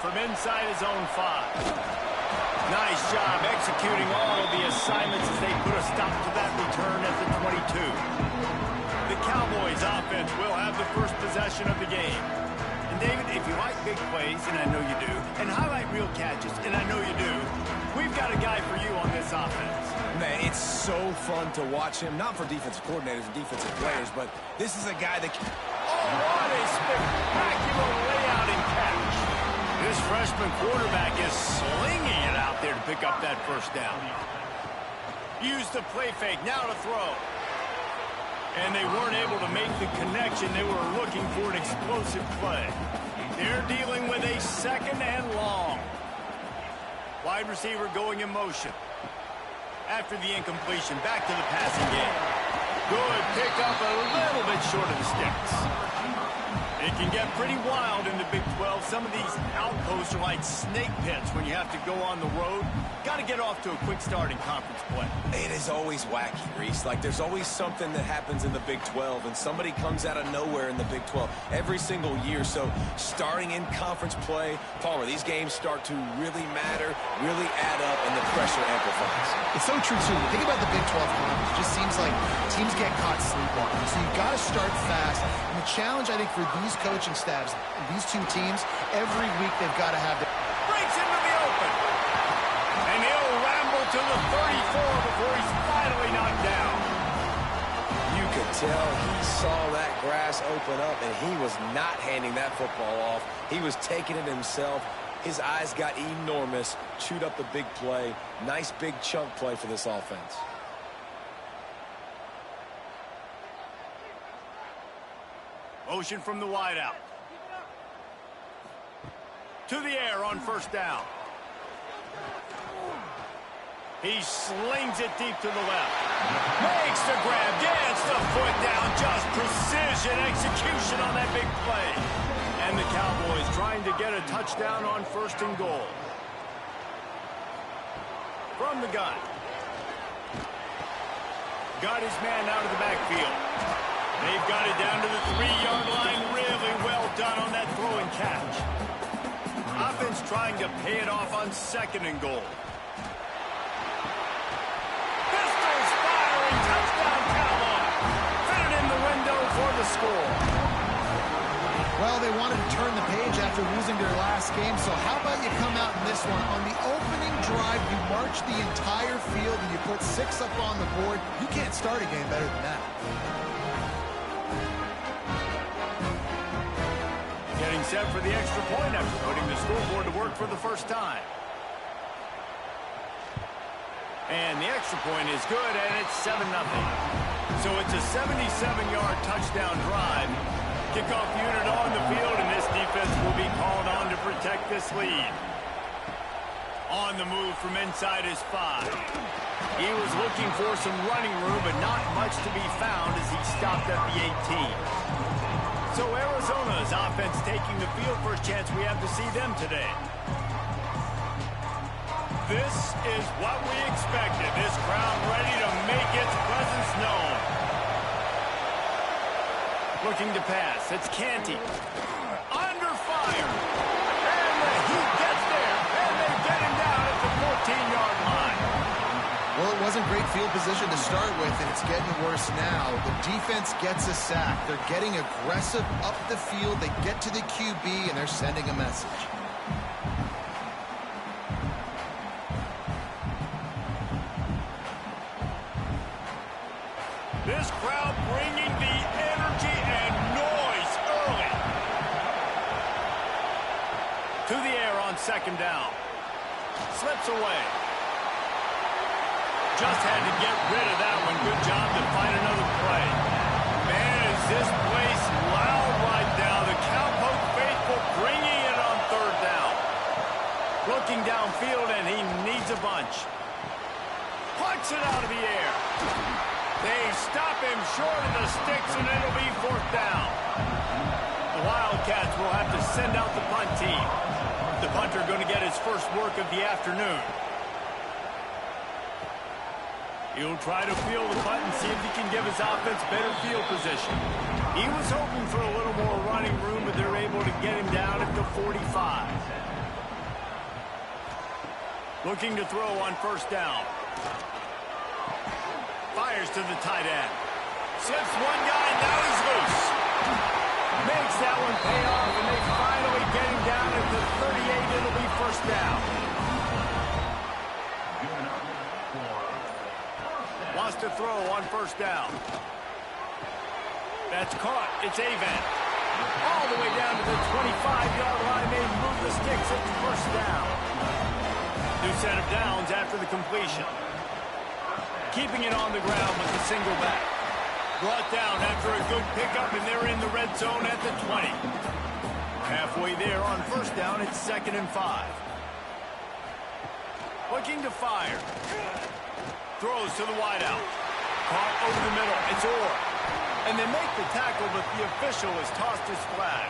from inside his own 5. Nice job executing all of the assignments as they put a stop to that return at the 22. The Cowboys offense will have the first possession of the game. And David, if you like big plays, and I know you do, and highlight real catches, and I know you do, we've got a guy for you on this offense. Man, it's so fun to watch him, not for defensive coordinators and defensive players, but this is a guy that can... Oh, what a spectacular layout and catch. This freshman quarterback is slinging it out there to pick up that first down. Use the play fake, now to throw. And they weren't able to make the connection. They were looking for an explosive play. They're dealing with a 2nd and long. Wide receiver going in motion. After the incompletion, back to the passing game. Good pickup, a little bit short of the sticks. It can get pretty wild in the Big 12. Some of these outposts are like snake pits when you have to go on the road. Got to get off to a quick start in conference play. It is always wacky, Reese. Like, there's always something that happens in the Big 12, and somebody comes out of nowhere in the Big 12 every single year. So, starting in conference play, Palmer, these games start to really matter, really add up, and the pressure amplifies. It's so true, too. Think about the Big 12 conference. It just seems like teams get caught sleepwalking. So, you've got to start fast. And the challenge, I think, for these coaching staffs, these two teams, every week they've got to have... Breaks into the open. And he'll ramble to the 34 before he's finally knocked down. You could tell he saw that grass open up, and he was not handing that football off. He was taking it himself. His eyes got enormous, chewed up the big play. Nice big chunk play for this offense. Motion from the wideout. To the air on first down. He slings it deep to the left. Makes the grab, gets the foot down. Just precision execution on that big play. And the Cowboys trying to get a touchdown on 1st and goal. From the gun. Got his man out of the backfield. They've got it down to the 3-yard line. Really well done on that throw and catch. Offense trying to pay it off on 2nd and goal. Pistols firing. Touchdown Cowboys. Fit it in the window for the score. Well, they wanted to turn the page after losing their last game, so how about you come out in this one? On the opening drive, you march the entire field and you put 6 up on the board. You can't start a game better than that. Getting set for the extra point after putting the scoreboard to work for the first time. And the extra point is good, and it's 7-0. So it's a 77-yard touchdown drive. Kickoff unit on the field, and this defense will be called on to protect this lead. On the move from inside his 5. He was looking for some running room, but not much to be found as he stopped at the 18. So Arizona's offense taking the field. First chance we have to see them today. This is what we expected. This crowd ready to make its presence known. Looking to pass. It's Canty. Under fire. And the Heat gets there. And they get him down at the 14-yard line. Well, it wasn't great field position to start with, and it's getting worse now. The defense gets a sack. They're getting aggressive up the field. They get to the QB, and they're sending a message. This crowd bringing the energy and noise early. To the air on 2nd down. Slips away. Just had to get rid of that one. Good job to find another play. Man, is this place loud right now. The Cowpoke faithful bringing it on 3rd down. Looking downfield, and he needs a bunch. Plucks it out of the air. They stop him short of the sticks, and it'll be 4th down. The Wildcats will have to send out the punt team. The punter going to get his first work of the afternoon. He'll try to field the punt and see if he can give his offense better field position. He was hoping for a little more running room, but they're able to get him down at the 45. Looking to throw on first down. Fires to the tight end. Sips one guy, now he's loose. Makes that one pay off, and they finally get him down at the 38. It'll be first down. Wants to throw on first down. That's caught. It's Avent. All the way down to the 25-yard line. They move the sticks at the first down. New set of downs after the completion. Keeping it on the ground with the single back. Brought down after a good pickup, and they're in the red zone at the 20. Halfway there on first down, it's 2nd and 5. Looking to fire. Throws to the wideout. Caught over the middle. It's Orr. And they make the tackle, but the official has tossed his flag.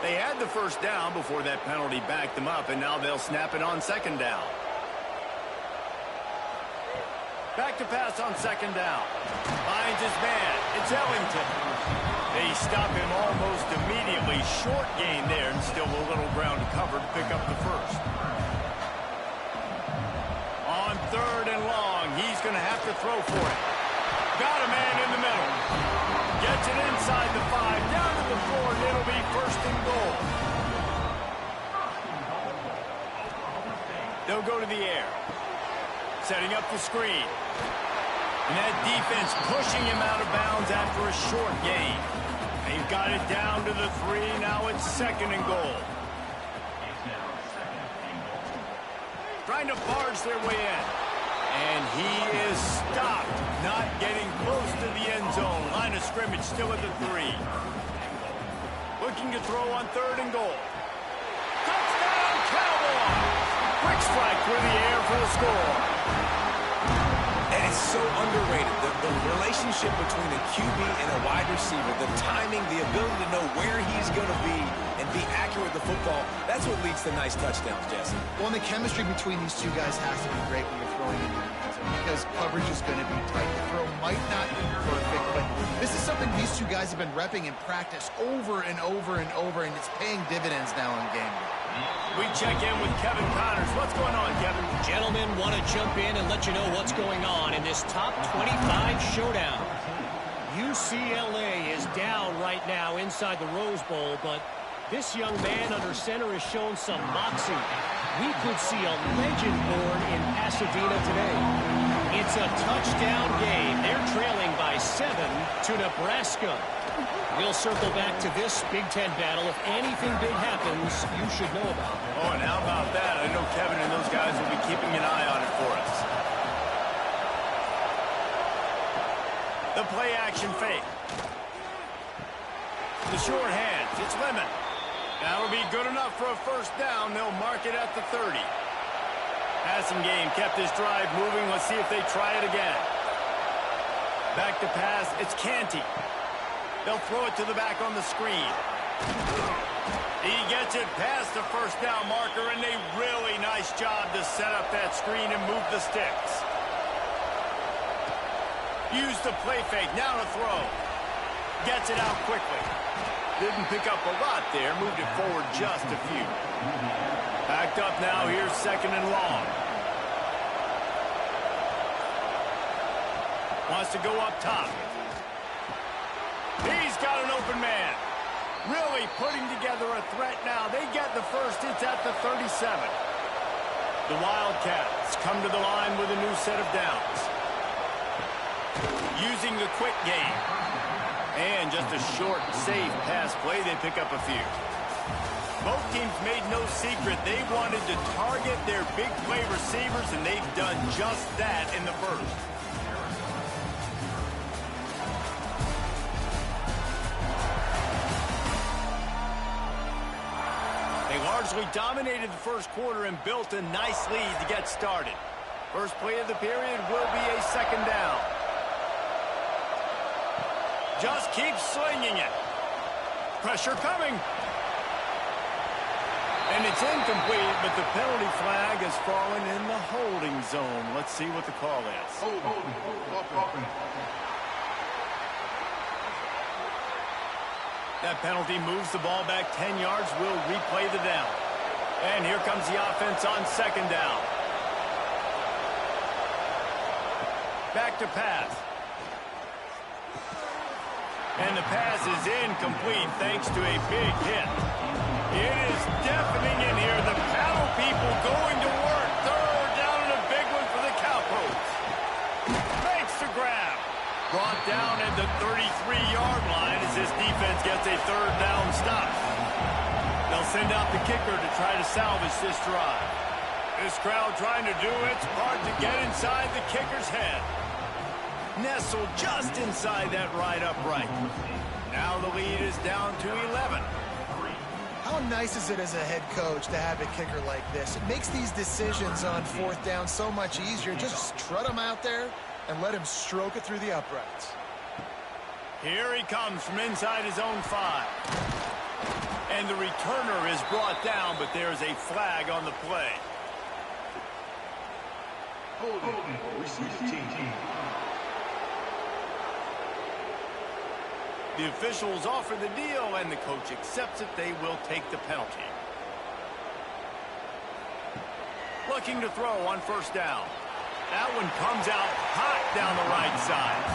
They had the first down before that penalty backed them up, and now they'll snap it on 2nd down. Back to pass on 2nd down. Finds his man. It's Ellington. They stop him almost immediately. Short gain there, and still a little ground to cover to pick up the first. On 3rd and long, he's going to have to throw for it. Got a man in the middle. Gets it inside the 5, down to the 4, and it'll be 1st and goal. They'll go to the air. Setting up the screen. And that defense pushing him out of bounds after a short gain. They've got it down to the 3, now it's 2nd and goal. Trying to barge their way in. And he is stopped, not getting close to the end zone. Line of scrimmage still at the 3. Looking to throw on 3rd and goal. Touchdown, Cowboys! Quick strike through the air for the score. And it's so underrated. The relationship between a QB and a wide receiver, the timing, the ability to know where he's going to be and be accurate with the football, that's what leads to nice touchdowns, Jesse. Well, and the chemistry between these two guys has to be great when you're throwing in your hands, because coverage is going to be tight. The throw might not be perfect, but this is something these two guys have been repping in practice over and over and over, and it's paying dividends now in game day. We check in with Kevin Connors. What's going on, Kevin? Gentlemen, want to jump in and let you know what's going on in this top 25 showdown. UCLA is down right now inside the Rose Bowl, but this young man under center has shown some moxie. We could see a legend born in Pasadena today. It's a touchdown game. They're trailing by 7 to Nebraska. We'll circle back to this Big Ten battle. If anything big happens, you should know about it. Oh, and how about that? I know Kevin and those guys will be keeping an eye on it for us. The play action fake. The short hands. It's Lemon. That'll be good enough for a first down. They'll mark it at the 30. Passing game kept this drive moving. Let's see if they try it again. Back to pass. It's Canty. They'll throw it to the back on the screen. He gets it past the first down marker, and a really nice job to set up that screen and move the sticks. Use the play fake. Now to throw. Gets it out quickly. Didn't pick up a lot there. Moved it forward just a few. Backed up now. Here's 2nd and long. Wants to go up top. He's got an open man. Really putting together a threat now. They get the first. It's at the 37. The Wildcats come to the line with a new set of downs. Using the quick game. And just a short, safe pass play. They pick up a few. Both teams made no secret. They wanted to target their big play receivers, and they've done just that in the first. They largely dominated the first quarter and built a nice lead to get started. First play of the period will be a 2nd down. Just keep slinging it. Pressure coming. And it's incomplete, but the penalty flag has fallen in the holding zone. Let's see what the call is. That penalty moves the ball back 10 yards. We'll replay the down. And here comes the offense on second down. Back to pass. And the pass is incomplete thanks to a big hit. It is deafening in here. The paddle people going to work. Third down and a big one for the Cowboys. Makes the grab. Brought down at the 33-yard line as this defense gets a third down stop. They'll send out the kicker to try to salvage this drive. This crowd trying to do its part to get inside the kicker's head. Nestled just inside that right upright. Now the lead is down to 11. How nice is it as a head coach to have a kicker like this? It makes these decisions on fourth down so much easier. Just trot him out there and let him stroke it through the uprights. Here he comes from inside his own 5. And the returner is brought down, but there's a flag on the play. The officials offer the deal, and the coach accepts it. They will take the penalty. Looking to throw on first down. That one comes out hot down the right side.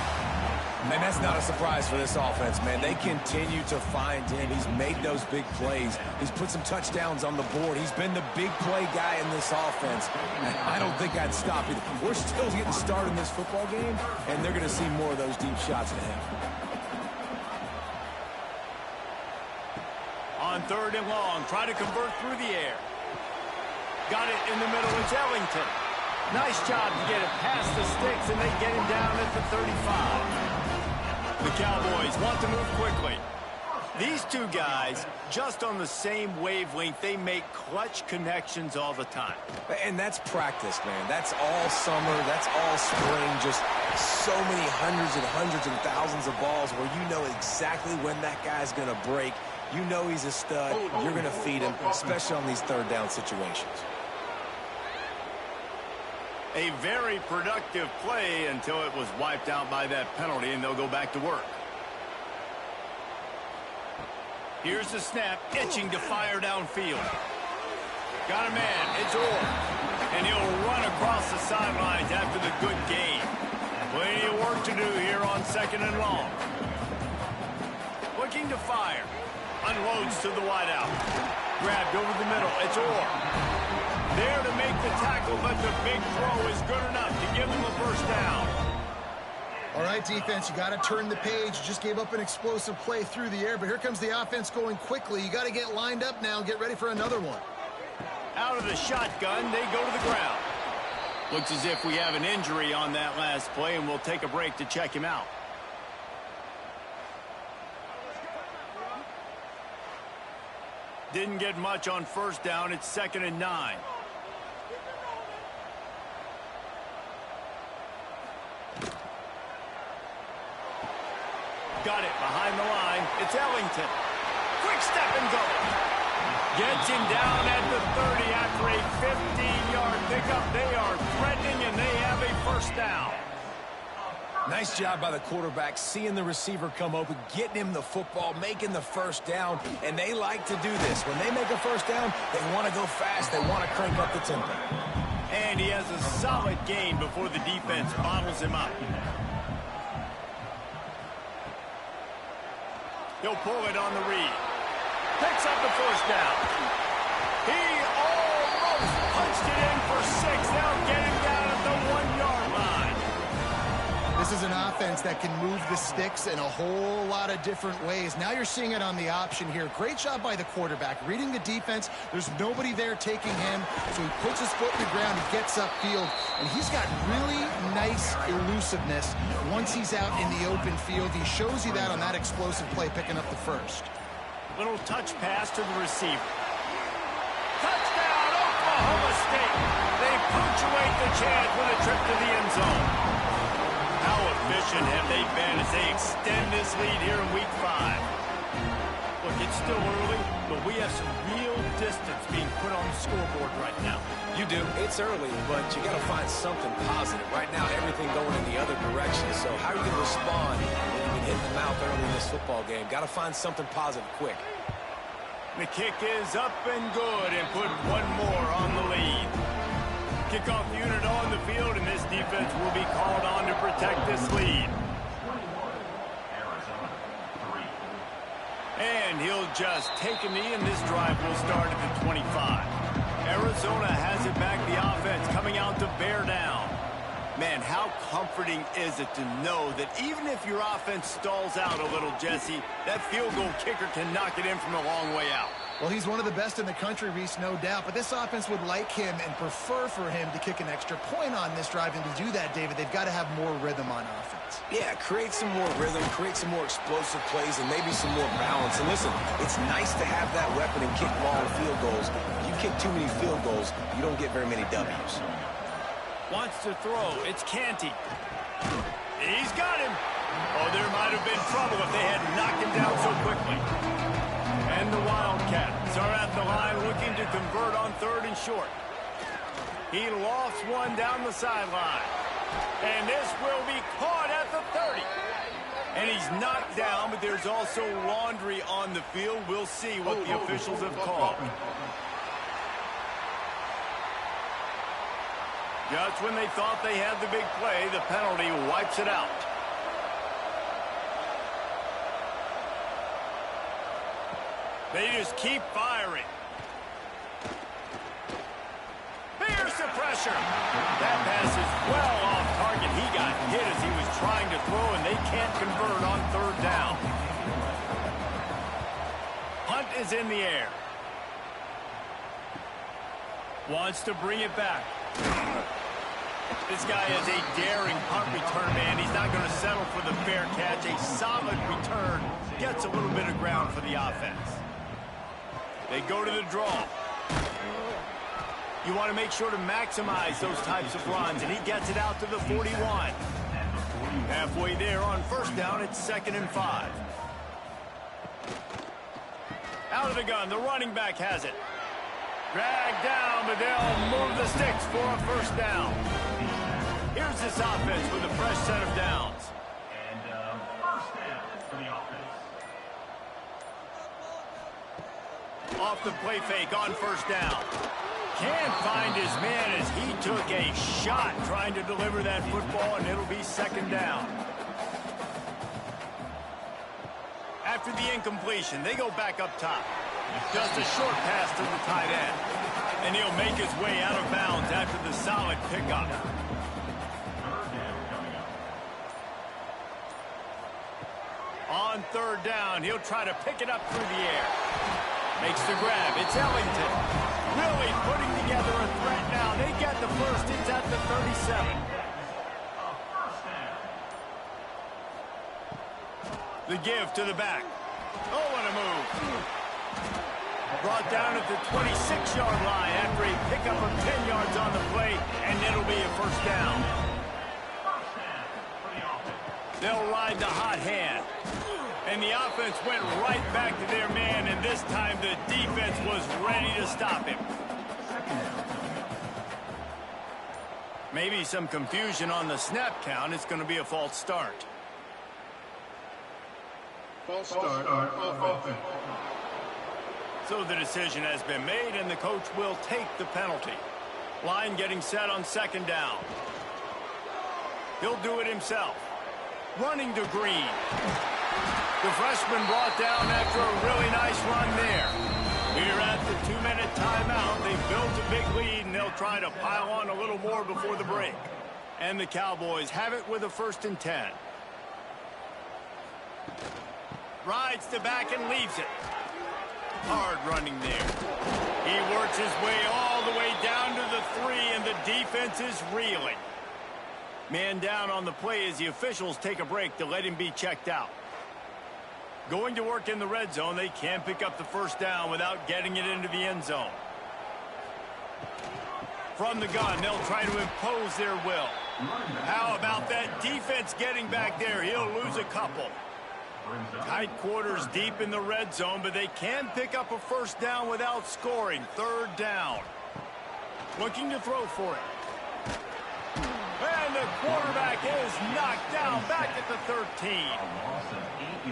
And that's not a surprise for this offense, man. They continue to find him. He's made those big plays. He's put some touchdowns on the board. He's been the big play guy in this offense. And I don't think I'd stop either. We're still getting started in this football game, and they're going to see more of those deep shots to him. On third and long, try to convert through the air. Got it in the middle. It's Ellington. Nice job to get it past the sticks, and they get him down at the 35. The Cowboys want to move quickly. These two guys, just on the same wavelength, they make clutch connections all the time. And that's practice, man. That's all summer. That's all spring. Just so many hundreds and thousands of balls where you know exactly when that guy's going to break. You know he's a stud. You're going to feed him, especially on these third down situations. A very productive play until it was wiped out by that penalty, and they'll go back to work. Here's the snap, itching to fire downfield. Got a man, it's Orr. And he'll run across the sidelines after the good game. Plenty of work to do here on second and long. Looking to fire. Unloads to the wideout. Grabbed over the middle, it's Orr. There to make the tackle, but the big throw is good enough to give them a first down. All right, defense, you got to turn the page. You just gave up an explosive play through the air, but here comes the offense going quickly. You got to get lined up now and get ready for another one. Out of the shotgun, they go to the ground. Looks as if we have an injury on that last play, and we'll take a break to check him out. Didn't get much on first down. It's 2nd and 9. Got it behind the line. It's Ellington. Quick step and go. Gets him down at the 30 after a 15-yard pickup. They are threatening, and they have a first down. Nice job by the quarterback, seeing the receiver come open, getting him the football, making the first down, and they like to do this. When they make a first down, they want to go fast. They want to crank up the tempo. And he has a solid gain before the defense bottles him up. He'll pull it on the read. Picks up the first down. He almost punched it in for 6. They'll get him down at the 1-yard line. This is an offense that can move the sticks in a whole lot of different ways. Now you're seeing it on the option here. Great job by the quarterback. Reading the defense, there's nobody there taking him, so he puts his foot in the ground, he gets upfield, and he's got really nice elusiveness once he's out in the open field. He shows you that on that explosive play, picking up the first. Little touch pass to the receiver. Touchdown, Oklahoma State. They punctuate the chance with a trip to the end zone. How efficient have they been as they extend this lead here in Week 5? Look, it's still early, but we have some real distance being put on the scoreboard right now. You do. It's early, but you got to find something positive. Right now, everything going in the other direction. So how are you going to respond when you get hit in the mouth early in this football game. Got to find something positive quick. The kick is up and good and put one more on the lead. Kickoff unit on the field, and this defense will be called on to protect this lead. And he'll just take a knee, and this drive will start at the 25. Arizona has it back, the offense coming out to bear down. Man, how comforting is it to know that even if your offense stalls out a little, Jesse, that field goal kicker can knock it in from a long way out. Well, he's one of the best in the country, Reese, no doubt. But this offense would like him and prefer for him to kick an extra point on this drive. And to do that, David, they've got to have more rhythm on offense. Yeah, create some more rhythm, create some more explosive plays, and maybe some more balance. And listen, it's nice to have that weapon and kick long field goals. If you kick too many field goals, you don't get very many W's. Wants to throw. It's Canty. He's got him. Oh, there might have been trouble if they had knocked him down so quickly. And the Wildcats are at the line looking to convert on 3rd and short. He lofts one down the sideline. And this will be caught at the 30. And he's knocked down, but there's also laundry on the field. We'll see what the officials have called. Just when they thought they had the big play, the penalty wipes it out. They just keep firing. There's the pressure. That pass is well off target. He got hit as he was trying to throw, and they can't convert on 3rd down. Punt is in the air. Wants to bring it back. This guy is a daring punt return man. He's not going to settle for the fair catch. A solid return gets a little bit of ground for the offense. They go to the draw. You want to make sure to maximize those types of runs, and he gets it out to the 41. Halfway there on 1st down, it's 2nd and 5. Out of the gun, the running back has it. Dragged down, but they'll move the sticks for a 1st down. Here's this offense with a fresh set of downs. And 1st down for the offense. Off the play fake on 1st down. Can't find his man as he took a shot trying to deliver that football, and it'll be 2nd down. After the incompletion, they go back up top. Just a short pass to the tight end. And he'll make his way out of bounds after the solid pickup. On 3rd down, he'll try to pick it up through the air. Makes the grab. It's Ellington. Really putting together a threat now. They get the first. It's at the 37. The give to the back. Oh, what a move. Brought down at the 26-yard line after a pickup of 10 yards on the play, and it'll be a 1st down. They'll ride the hot hand. And the offense went right back to their man, and this time the defense was ready to stop him. Maybe some confusion on the snap count. It's going to be a false start. False start, offense. So the decision has been made, and the coach will take the penalty. Line getting set on 2nd down. He'll do it himself. Running to Green. The freshman brought down after a really nice run there. We're at the 2-minute timeout. They've built a big lead, and they'll try to pile on a little more before the break. And the Cowboys have it with a 1st and 10. Rides the back and leaves it. Hard running there. He works his way all the way down to the 3, and the defense is reeling. Man down on the play as the officials take a break to let him be checked out. Going to work in the red zone. They can't pick up the 1st down without getting it into the end zone. From the gun, they'll try to impose their will. How about that defense getting back there? He'll lose a couple. Tight quarters deep in the red zone, but they can pick up a 1st down without scoring. 3rd down. Looking to throw for it. And the quarterback is knocked down back at the 13.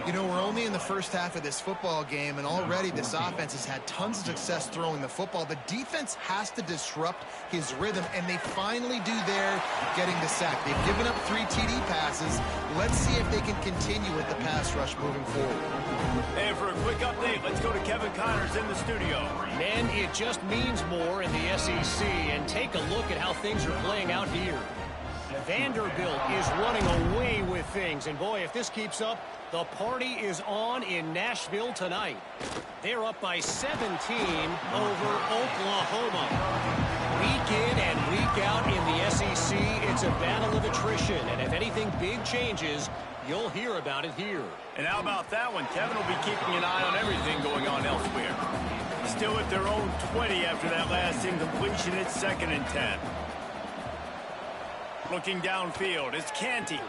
You know, we're only in the first half of this football game, and already this offense has had tons of success throwing the football. The defense has to disrupt his rhythm, and they finally do there, getting the sack. They've given up 3 TD passes. Let's see if they can continue with the pass rush moving forward. And for a quick update, let's go to Kevin Connors in the studio. Man, it just means more in the SEC, and take a look at how things are playing out here. Vanderbilt is running away with things, and boy, if this keeps up, the party is on in Nashville tonight. They're up by 17 over Oklahoma. Week in and week out in the SEC, it's a battle of attrition, and if anything big changes, you'll hear about it here. And how about that one? Kevin will be keeping an eye on everything going on elsewhere. Still at their own 20 after that last incompletion. It's 2nd and 10. Looking downfield, it's Canty.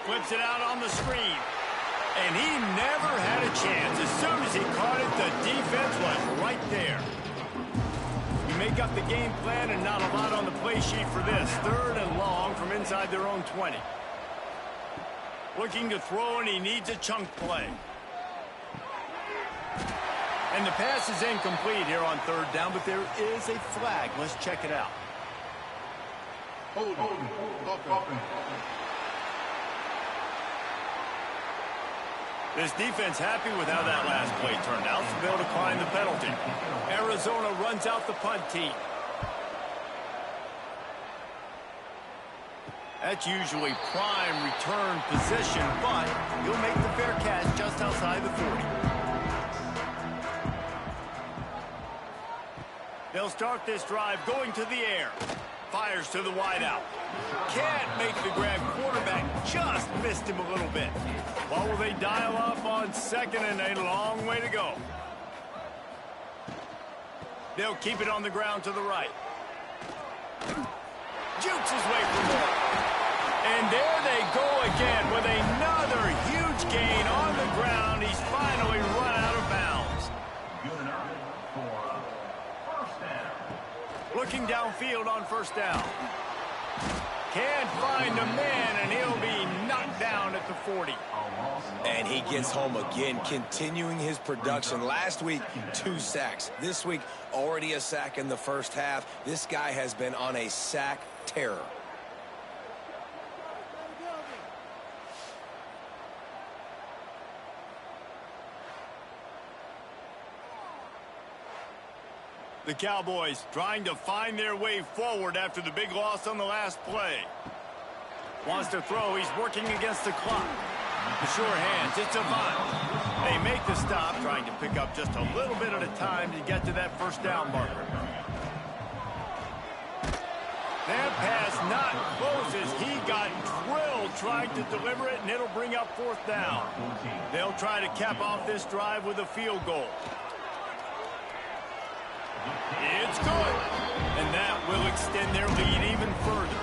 Flips it out on the screen. And he never had a chance. As soon as he caught it, the defense was right there. You make up the game plan and not a lot on the play sheet for this. 3rd and long from inside their own 20. Looking to throw, and he needs a chunk play. And the pass is incomplete here on 3rd down, but there is a flag. Let's check it out. Holding. This defense happy with how that last play turned out, so they'll decline the penalty. Arizona runs out the punt team. That's usually prime return position, but you'll make the fair catch just outside the 40. They'll start this drive going to the air. Fires to the wideout. Can't make the grab. Quarterback just missed him a little bit. What will they dial up on 2nd and a long way to go? They'll keep it on the ground to the right. Jukes his way for more. And there they go again with another huge gain on the ground. He's finally run out of bounds. Looking downfield on 1st down. Can't find a man, and he'll be knocked down at the 40. And he gets home again, continuing his production. Last week, 2 sacks. This week, already a sack in the first half. This guy has been on a sack terror. The Cowboys trying to find their way forward after the big loss on the last play. Wants to throw. He's working against the clock. The sure hands. It's Avant. They make the stop, trying to pick up just a little bit at a time to get to that 1st down marker. That pass not close as he got drilled trying to deliver it, and it'll bring up 4th down. They'll try to cap off this drive with a field goal. It's good. And that will extend their lead even further.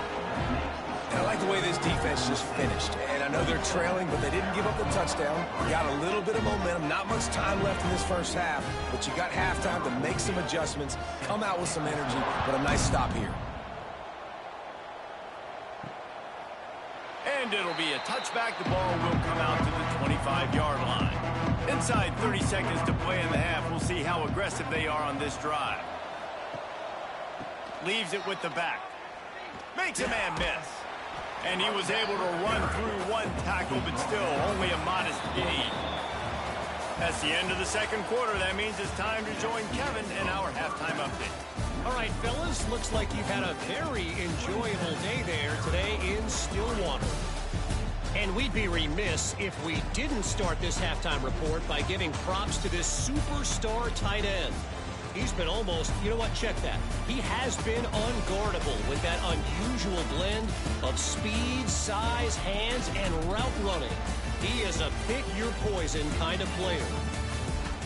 And I like the way this defense just finished. And I know they're trailing, but they didn't give up the touchdown. Got a little bit of momentum. Not much time left in this first half, but you got halftime to make some adjustments, come out with some energy, but a nice stop here. And it'll be a touchback. The ball will come out to the 25-yard line. Inside 30 seconds to play in the half. We'll see how aggressive they are on this drive. Leaves it with the back. Makes a man miss. And he was able to run through 1 tackle, but still only a modest gain. That's the end of the 2nd quarter. That means it's time to join Kevin in our halftime update. All right, fellas, looks like you've had a very enjoyable day there today in Stillwater. And we'd be remiss if we didn't start this halftime report by giving props to this superstar tight end. He's been almost, you know what, check that. He has been unguardable with that unusual blend of speed, size, hands, and route running. He is a pick-your-poison kind of player.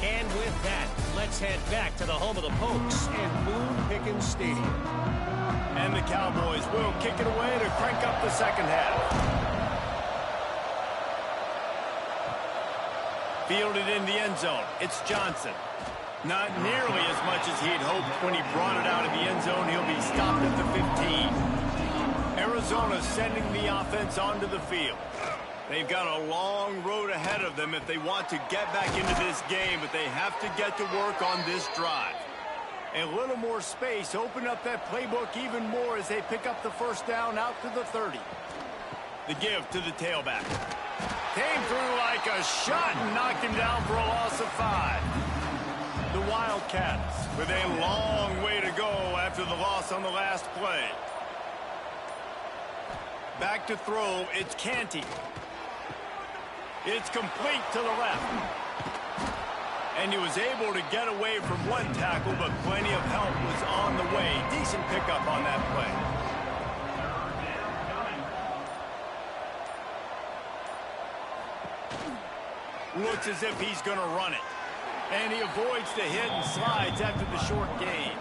And with that, let's head back to the home of the Pokes and Boone Pickens Stadium. And the Cowboys will kick it away to crank up the 2nd half. Fielded in the end zone. It's Johnson. Not nearly as much as he had hoped when he brought it out of the end zone. He'll be stopped at the 15. Arizona sending the offense onto the field. They've got a long road ahead of them if they want to get back into this game, but they have to get to work on this drive. A little more space, open up that playbook even more as they pick up the first down out to the 30. The give to the tailback. Came through like a shot and knocked him down for a loss of 5. The Wildcats with a long way to go after the loss on the last play. Back to throw, it's Canty. It's complete to the left. And he was able to get away from one tackle, but plenty of help was on the way. Decent pickup on that play. Looks as if he's going to run it. And he avoids the hit and slides after the short gain.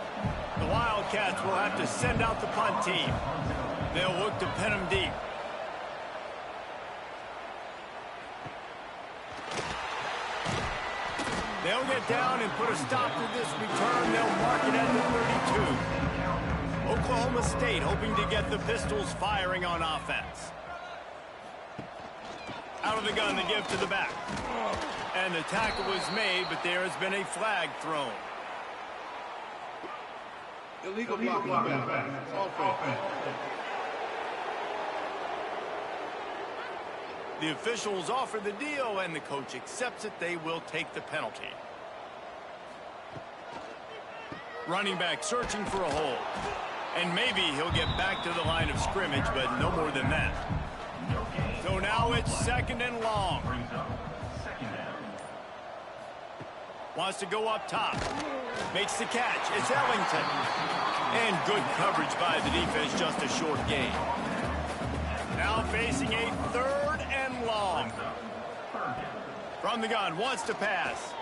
The Wildcats will have to send out the punt team. They'll look to pin him deep. They'll get down and put a stop to this return. They'll mark it at the 32. Oklahoma State hoping to get the Pistols firing on offense. Out of the gun, the give to the back. And the tackle was made, but there has been a flag thrown. Illegal blocking back. Offense. The officials offer the deal, and the coach accepts it. They will take the penalty. Running back searching for a hole. And maybe he'll get back to the line of scrimmage, but no more than that. So now it's 2nd and long. Wants to go up top. Makes the catch. It's Ellington. And good coverage by the defense, just a short gain. Now facing a 3rd and long. From the gun, wants to pass.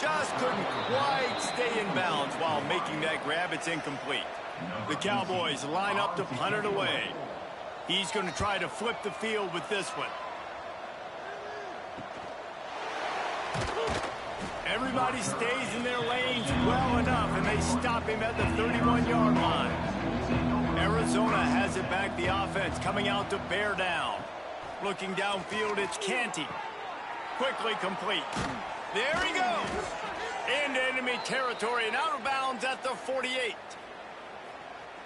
Just couldn't quite stay in bounds while making that grab. It's incomplete. The Cowboys line up to punt it away. He's going to try to flip the field with this one. Everybody stays in their lanes well enough, and they stop him at the 31-yard line. Arizona has it back, the offense coming out to bear down. Looking downfield, it's Canty. Quickly complete. There he goes. Into enemy territory and out of bounds at the 48.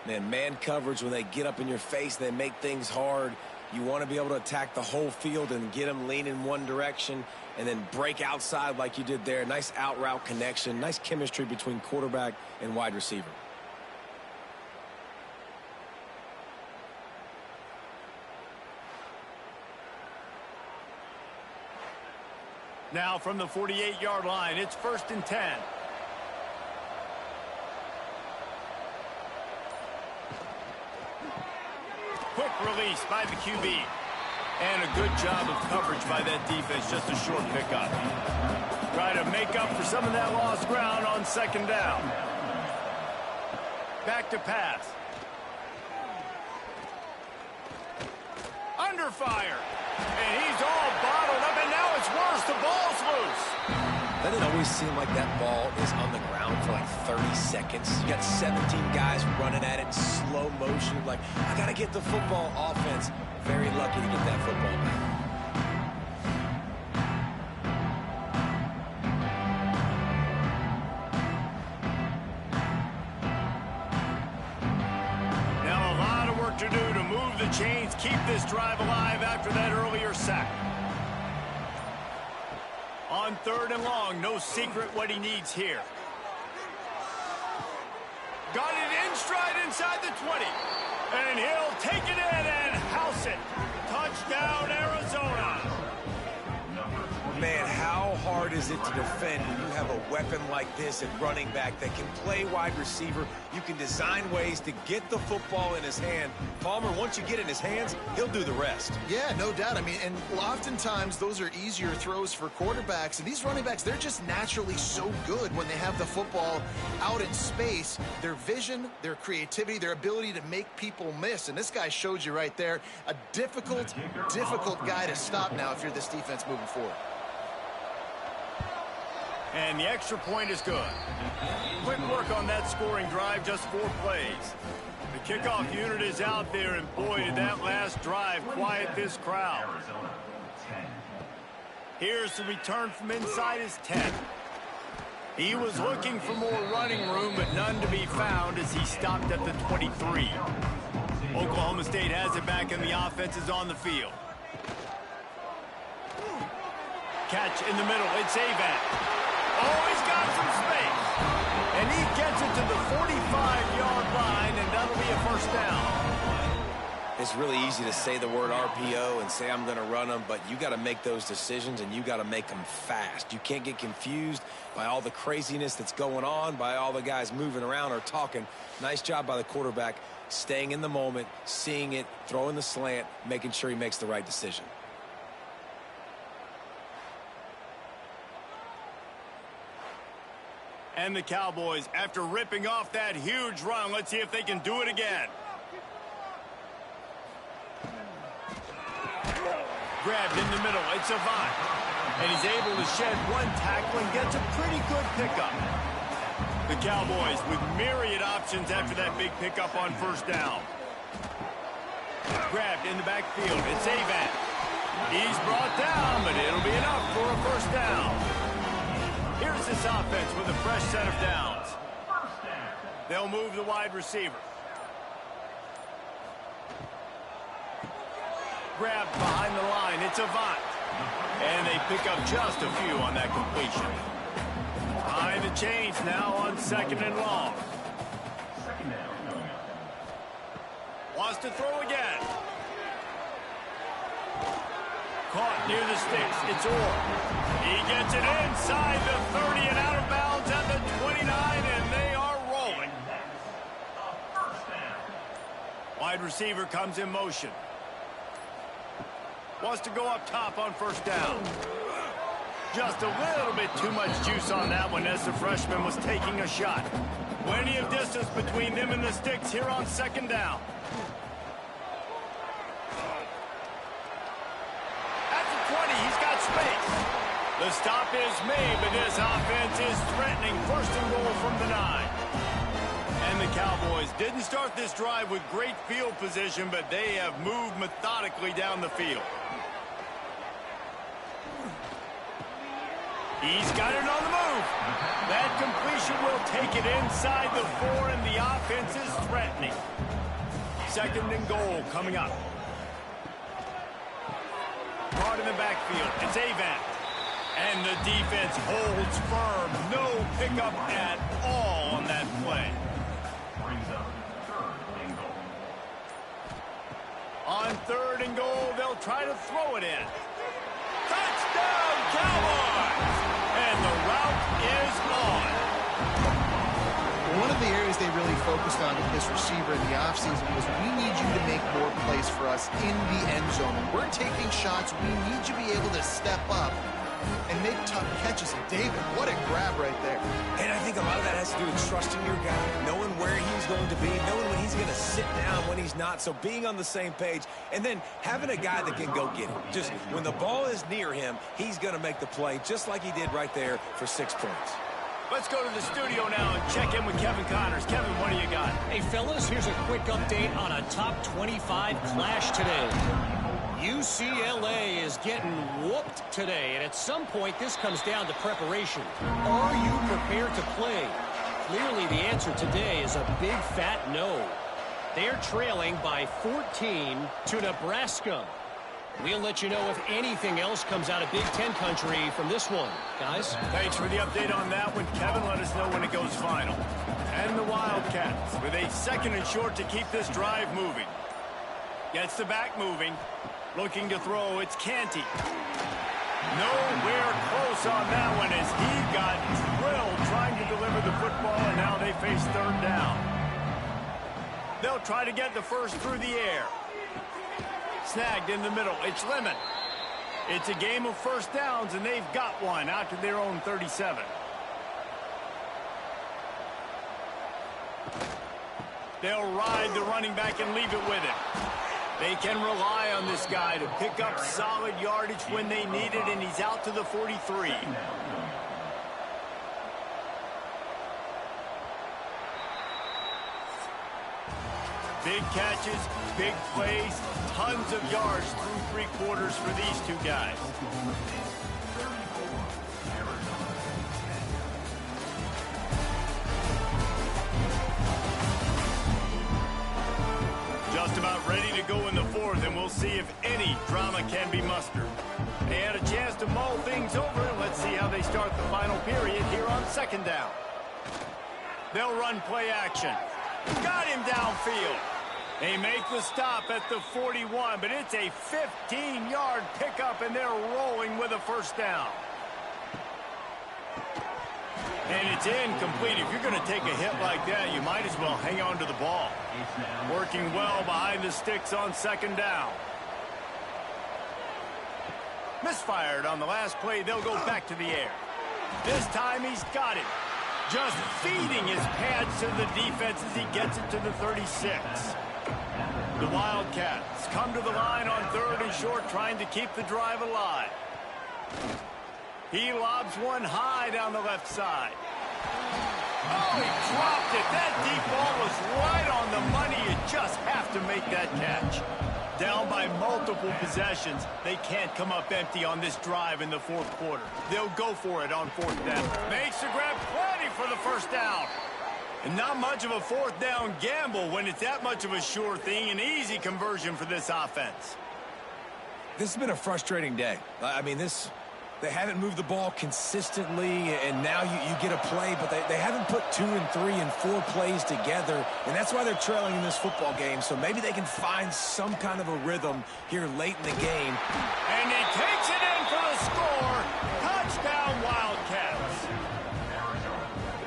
Man coverage, when they get up in your face, they make things hard. You want to be able to attack the whole field and get them leaning one direction and then break outside like you did there. Nice out route connection, nice chemistry between quarterback and wide receiver. Now from the 48-yard line, it's 1st and 10. Quick release by the QB. And a good job of coverage by that defense, just a short pickup. Try to make up for some of that lost ground on 2nd down. Back to pass. Under fire. And he's all bottled up, and now it's worse. The ball's loose. Doesn't it always seem like that ball is on the ground for like 30 seconds? You got 17 guys running at it in slow motion. Like, I got to get the football. Offense. Very lucky to get that football back. Now a lot of work to do to move the chains, keep this drive alive after that earlier sack. On 3rd and long, no secret what he needs here. Got it in stride inside the 20. And he'll take it in and house it. Touchdown, Arizona. Man, how hard is it to defend when you have a weapon like this at running back that can play wide receiver? You can design ways to get the football in his hand. Palmer, once you get it in his hands, he'll do the rest. Yeah, no doubt. I mean, and oftentimes those are easier throws for quarterbacks. And these running backs, they're just naturally so good when they have the football out in space. Their vision, their creativity, their ability to make people miss. And this guy showed you right there, a difficult guy to stop now if you're this defense moving forward. And the extra point is good. Quick work on that scoring drive, just 4 plays. The kickoff unit is out there, and boy, did that last drive quiet this crowd. Here's the return from inside his 10. He was looking for more running room, but none to be found as he stopped at the 23. Oklahoma State has it back, and the offense is on the field. Catch in the middle. It's Avant. Oh, he's got some space. And he gets it to the 45-yard line, and that'll be a first down. It's really easy to say the word RPO and say I'm going to run them, but you got to make those decisions, and you got to make them fast. You can't get confused by all the craziness that's going on, by all the guys moving around or talking. Nice job by the quarterback, staying in the moment, seeing it, throwing the slant, making sure he makes the right decision. And the Cowboys, after ripping off that huge run, let's see if they can do it again. Grabbed in the middle, it's Avant. And he's able to shed one tackle and gets a pretty good pickup. The Cowboys with myriad options after that big pickup on first down. Grabbed in the backfield, it's Avant. He's brought down, but it'll be enough for a first down. Here's this offense with a fresh set of downs. They'll move the wide receiver. Grabbed behind the line. It's Avant. And they pick up just a few on that completion. Behind the chains now on 2nd and long. Wants to throw again. Caught near the sticks. It's Orr. He gets it inside the 30 and out of bounds at the 29, and they are rolling. Wide receiver comes in motion. Wants to go up top on first down. Just a little bit too much juice on that one as the freshman was taking a shot. Plenty of distance between them and the sticks here on 2nd down. The stop is made, but this offense is threatening. 1st and goal from the 9. And the Cowboys didn't start this drive with great field position, but they have moved methodically down the field. He's got it on the move. That completion will take it inside the 4, and the offense is threatening. 2nd and goal coming up. Caught in the backfield. It's Avant. And the defense holds firm. No pickup at all on that play. On 3rd and goal, they'll try to throw it in. Touchdown, Cowboys! And the route is on. One of the areas they really focused on with this receiver in the offseason was we need you to make more plays for us in the end zone. When we're taking shots, we need you to be able to step up and make tough catches. And David, what a grab right there. And I think a lot of that has to do with trusting your guy, knowing where he's going to be, knowing when he's going to sit down, when he's not. So being on the same page, and then having a guy that can go get it. Just when the ball is near him, he's going to make the play, just like he did right there for 6 points. Let's go to the studio now and check in with Kevin Connors. Kevin, what do you got? Hey, fellas, here's a quick update on a top 25 clash today. UCLA is getting whooped today, and at some point this comes down to preparation. Are you prepared to play? Clearly the answer today is a big fat no. They're trailing by 14 to Nebraska. We'll let you know if anything else comes out of Big Ten country from this one. Guys? Thanks for the update on that one. Kevin, let us know when it goes final. And the Wildcats with a 2nd and short to keep this drive moving. Gets the back moving. Looking to throw, it's Canty. Nowhere close on that one as he got drilled trying to deliver the football, and now they face 3rd down. They'll try to get the first through the air. Snagged in the middle, it's Lemon. It's a game of first downs, and they've got one out to their own 37. They'll ride the running back and leave it with him. They can rely on this guy to pick up solid yardage when they need it, and he's out to the 43. Big catches, big plays, tons of yards through three quarters for these two guys. Just about ready to go in the fourth, and we'll see if any drama can be mustered. They had a chance to mull things over, and let's see how they start the final period here on second down. They'll run play action. Got him downfield. They make the stop at the 41, but it's a 15-yard pickup, and they're rolling with a first down. And it's incomplete. If you're going to take a hit like that, you might as well hang on to the ball. Working well behind the sticks on second down. Misfired on the last play. They'll go back to the air. This time he's got it. Just feeding his pads to the defense as he gets it to the 36. The Wildcats come to the line on third and short, trying to keep the drive alive. He lobs one high down the left side. Oh, he dropped it. That deep ball was right on the money. You just have to make that catch. Down by multiple possessions, they can't come up empty on this drive in the fourth quarter. They'll go for it on fourth down. Makes the grab, plenty for the first down. And not much of a fourth down gamble when it's that much of a sure thing. An easy conversion for this offense. This has been a frustrating day. I mean, they haven't moved the ball consistently, and now you get a play, but they haven't put 2 and 3 and 4 plays together, and that's why they're trailing in this football game. So maybe they can find some kind of a rhythm here late in the game. And he takes it in for the score. Touchdown, Wildcats.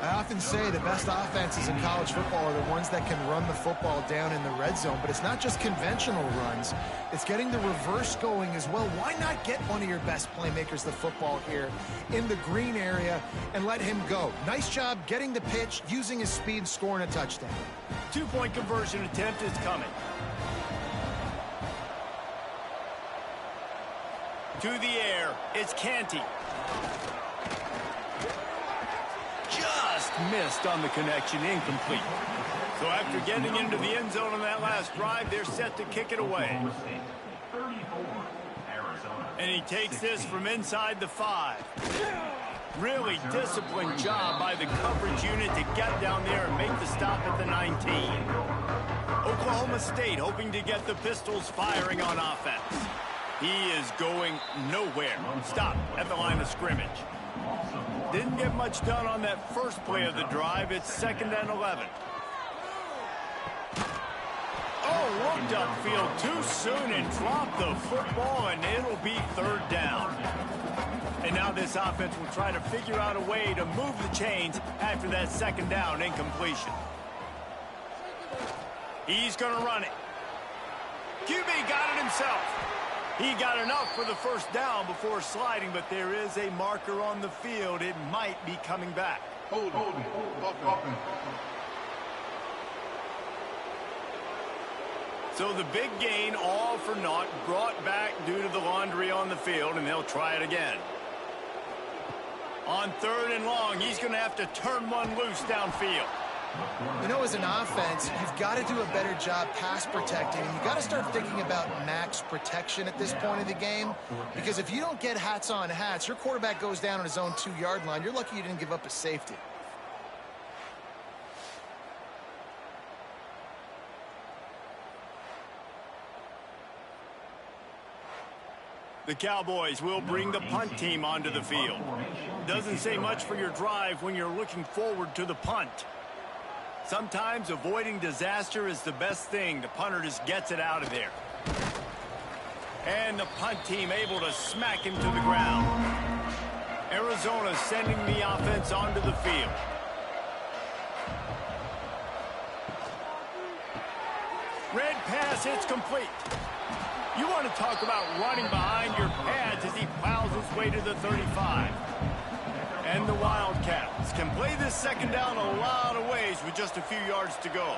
I often say the best offenses in college football are the ones that can run the football down in the red zone, but it's not just conventional runs. It's getting the reverse going as well. Why not get one of your best playmakers the football here in the green area and let him go? Nice job getting the pitch, using his speed, scoring a touchdown. 2-point conversion attempt is coming. To the air, it's Canty. Just missed on the connection, incomplete. So after getting into the end zone on that last drive, they're set to kick it away. And he takes this from inside the 5. Really disciplined job by the coverage unit to get down there and make the stop at the 19. Oklahoma State hoping to get the Pistols firing on offense. He is going nowhere. Stop at the line of scrimmage. Didn't get much done on that first play of the drive. It's 2nd and 11. Oh, looked upfield too soon and dropped the football, and it'll be 3rd down. And now this offense will try to figure out a way to move the chains after that 2nd down incompletion. He's going to run it. QB got it himself. He got enough for the first down before sliding, but there is a marker on the field. It might be coming back. Hold it. So the big gain, all for naught, brought back due to the laundry on the field, and they'll try it again. On 3rd and long, he's going to have to turn one loose downfield. You know, as an offense, you've got to do a better job pass protecting, and you've got to start thinking about max protection at this point of the game, because if you don't get hats on hats, your quarterback goes down on his own 2-yard line. You're lucky you didn't give up a safety. The Cowboys will bring the punt team onto the field. Doesn't say much for your drive when you're looking forward to the punt. Sometimes avoiding disaster is the best thing. The punter just gets it out of there. And the punt team able to smack him to the ground. Arizona sending the offense onto the field. Red pass, it's complete. You want to talk about running behind your pads as he plows his way to the 35. And the Wildcats can play this 2nd down a lot of ways with just a few yards to go.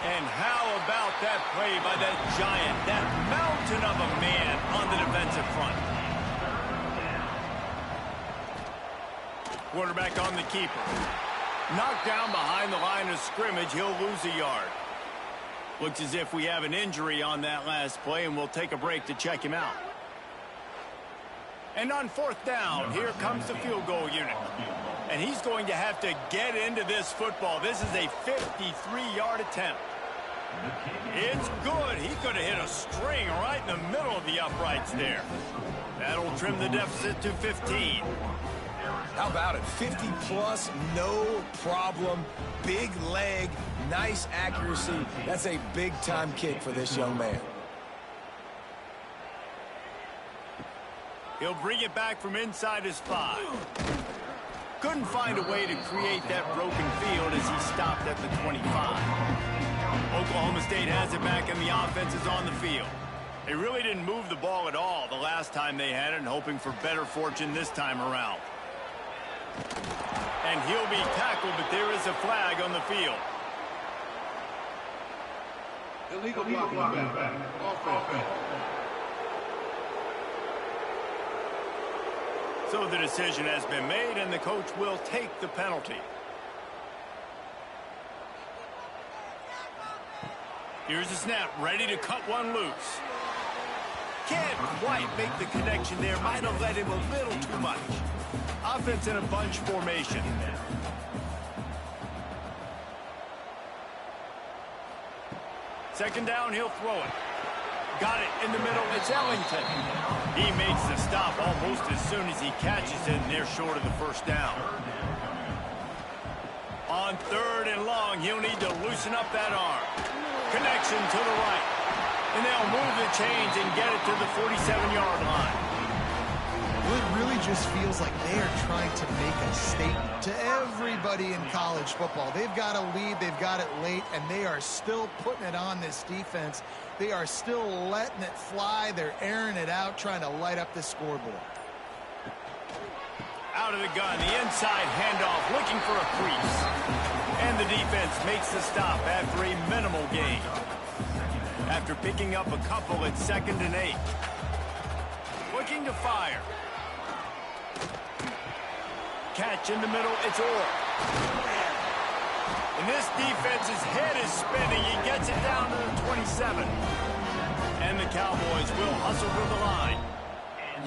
And how about that play by that giant, that mountain of a man on the defensive front? Quarterback on the keeper. Knocked down behind the line of scrimmage, he'll lose a yard. Looks as if we have an injury on that last play, and we'll take a break to check him out. And on fourth down, here comes the field goal unit. And he's going to have to get into this football. This is a 53-yard attempt. It's good. He could have hit a string right in the middle of the uprights there. That'll trim the deficit to 15. How about it? 50-plus, no problem. Big leg, nice accuracy. That's a big-time kick for this young man. He'll bring it back from inside his 5. Couldn't find a way to create that broken field as he stopped at the 25. Oklahoma State has it back and the offense is on the field. They really didn't move the ball at all the last time they had it, and hoping for better fortune this time around. And he'll be tackled, but there is a flag on the field. Illegal blocking back. Offense. So the decision has been made, and the coach will take the penalty. Here's the snap, ready to cut one loose. Can't quite make the connection there. Might have let him a little too much. Offense in a bunch formation. Second down, he'll throw it. Got it in the middle. It's Ellington. He makes the stop almost as soon as he catches it, and they're short of the first down. On third and long, he'll need to loosen up that arm. Connection to the right. And they'll move the chains and get it to the 47-yard line. Well, it really just feels like they are trying to make a statement to everybody in college football. They've got a lead, they've got it late, and they are still putting it on this defense. They are still letting it fly. They're airing it out, trying to light up the scoreboard. Out of the gun, the inside handoff, looking for a crease. And the defense makes the stop after a minimal gain. After picking up a couple at 2nd and 8. Looking to fire. Catch in the middle, it's Orr. And this defense's head is spinning. He gets it down to the 27. And the Cowboys will hustle to the line.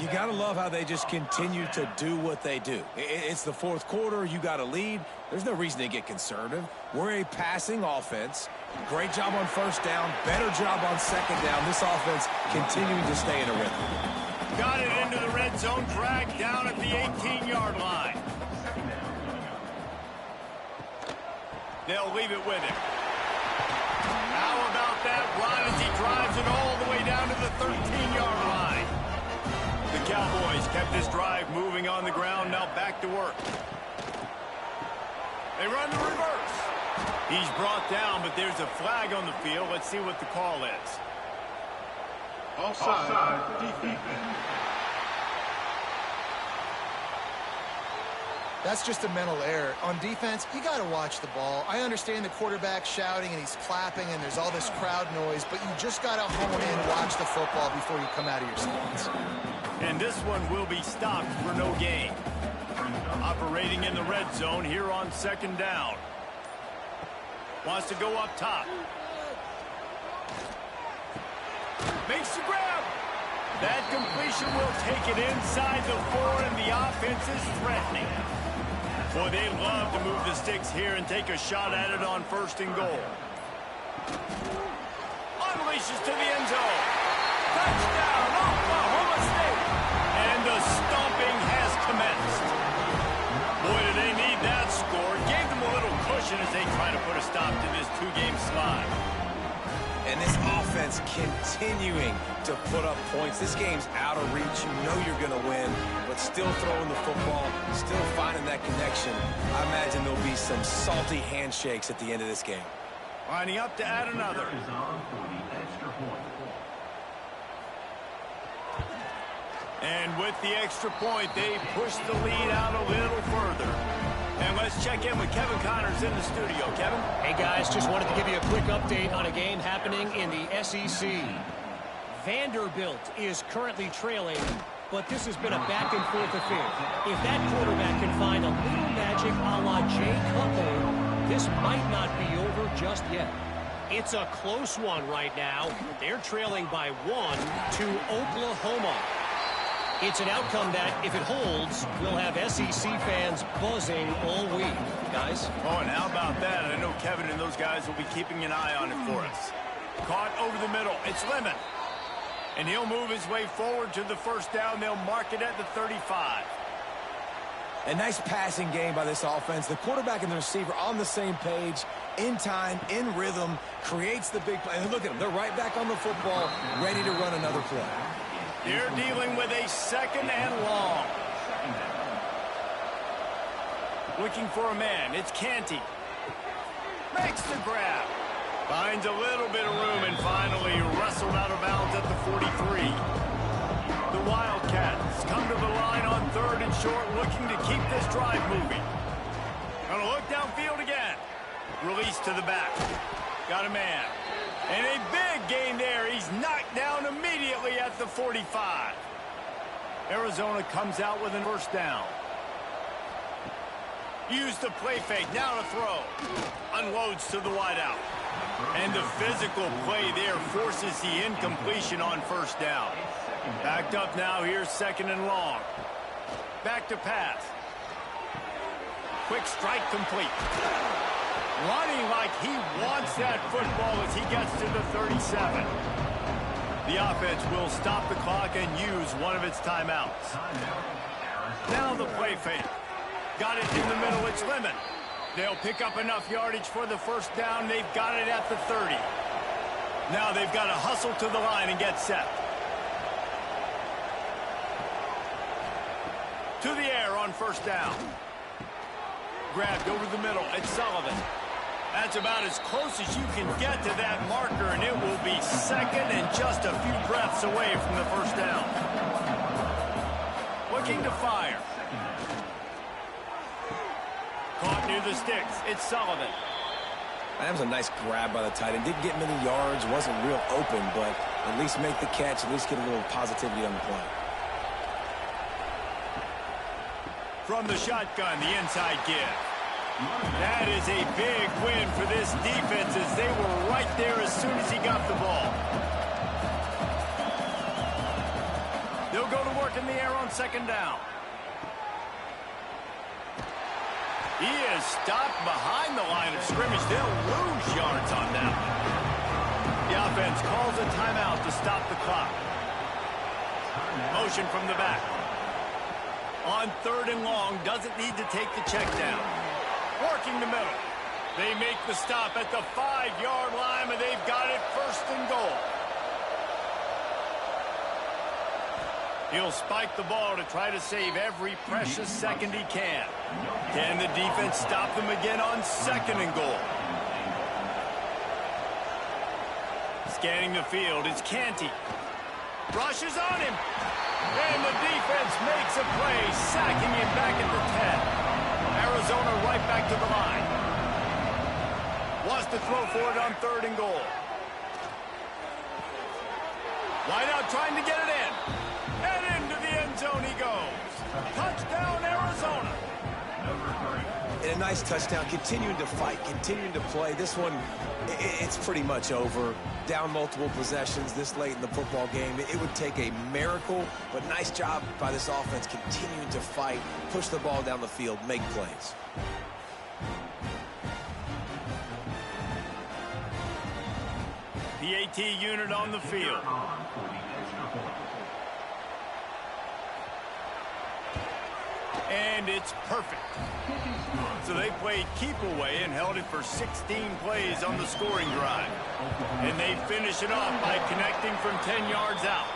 You got to love how they just continue to do what they do. It's the fourth quarter. You got a lead. There's no reason to get conservative. We're a passing offense. Great job on first down. Better job on second down. This offense continuing to stay in a rhythm. Got it into the red zone. Dragged down at the 18-yard line. They'll leave it with him. How about that run as he drives it all the way down to the 13-yard line? The Cowboys kept this drive moving on the ground. Now back to work. They run the reverse. He's brought down, but there's a flag on the field. Let's see what the call is. Offside. Defense. That's just a mental error. On defense, you got to watch the ball. I understand the quarterback shouting and he's clapping and there's all this crowd noise, but you just got to hone in, watch the football before you come out of your spots. And this one will be stopped for no gain. Operating in the red zone here on 2nd down. Wants to go up top. Makes the grab. That completion will take it inside the 4, and the offense is threatening. Boy, they love to move the sticks here and take a shot at it on 1st and goal. Unleashes to the end zone. Touchdown, Oklahoma State. And the stomping has commenced. Boy, do they need that score. Gave them a little cushion as they try to put a stop to this 2-game slide. And this offense continuing to put up points. This game's out of reach. You know you're going to win, but still throwing the football, still finding that connection. I imagine there'll be some salty handshakes at the end of this game. Lining up to add another. And with the extra point, they push the lead out a little further. And let's check in with Kevin Connors in the studio. Kevin? Hey, guys, just wanted to give you a quick update on a game happening in the SEC. Vanderbilt is currently trailing but this has been a back-and-forth affair. If that quarterback can find a little magic a la Jay Cutler, this might not be over just yet. It's a close one right now. They're trailing by 1 to Oklahoma. It's an outcome that, if it holds, will have SEC fans buzzing all week. Guys? Oh, and how about that? I know Kevin and those guys will be keeping an eye on it for us. Caught over the middle. It's Lemon. And he'll move his way forward to the first down. They'll mark it at the 35. A nice passing game by this offense. The quarterback and the receiver on the same page, in time, in rhythm, creates the big play. And look at them. They're right back on the football, ready to run another play. They're dealing with a 2nd and long. Looking for a man. It's Canty. Makes the grab. Finds a little bit of room and finally wrestled out of bounds at the 43. The Wildcats come to the line on 3rd and short, looking to keep this drive moving. Gonna look downfield again. Release to the back. Got a man. And a big gain there. He's knocked down immediately at the 45. Arizona comes out with a first down. Use the play fake. Now to throw. Unloads to the wideout. And the physical play there forces the incompletion on first down. Backed up now. Here's 2nd and long. Back to pass. Quick strike complete. Running like he wants that football as he gets to the 37. The offense will stop the clock and use one of its timeouts. Now the play fake. Got it in the middle. It's Lemon. They'll pick up enough yardage for the first down. They've got it at the 30. Now they've got to hustle to the line and get set. To the air on first down. Grabbed over the middle. It's Sullivan. That's about as close as you can get to that marker, and it will be 2nd and just a few breaths away from the first down. Looking to fire. Caught near the sticks. It's Sullivan. That was a nice grab by the tight end. Didn't get many yards, wasn't real open, but at least make the catch, at least get a little positivity on the play. From the shotgun, the inside give. That is a big win for this defense as they were right there as soon as he got the ball. They'll go to work in the air on 2nd down. He is stopped behind the line of scrimmage. They'll lose yards on that one. The offense calls a timeout to stop the clock. Motion from the back. On 3rd and long, doesn't need to take the check down. Working the middle. They make the stop at the 5-yard line, and they've got it 1st and goal. He'll spike the ball to try to save every precious second he can. Can the defense stop them again on 2nd and goal? Scanning the field, it's Canty. Rushes on him. And the defense makes a play, sacking him back at the 10. Arizona right back to the line. Wants to throw for it on 3rd and goal. Wideout trying to get it in. And into the end zone he goes. Touchdown, Arizona. And a nice touchdown, continuing to fight, continuing to play. This one, it's pretty much over. Down multiple possessions this late in the football game. It would take a miracle, but nice job by this offense continuing to fight, push the ball down the field, make plays. PAT unit on the field. And it's perfect. So they played keep away and held it for 16 plays on the scoring drive. And they finish it off by connecting from 10 yards out.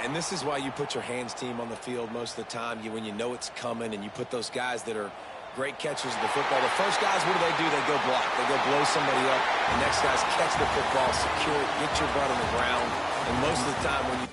And this is why you put your hands team on the field most of the time. When you know it's coming and you put those guys that are great catchers of the football. The first guys, what do? They go block. They go blow somebody up. The next guys catch the football, secure it, get your butt on the ground. And most of the time when you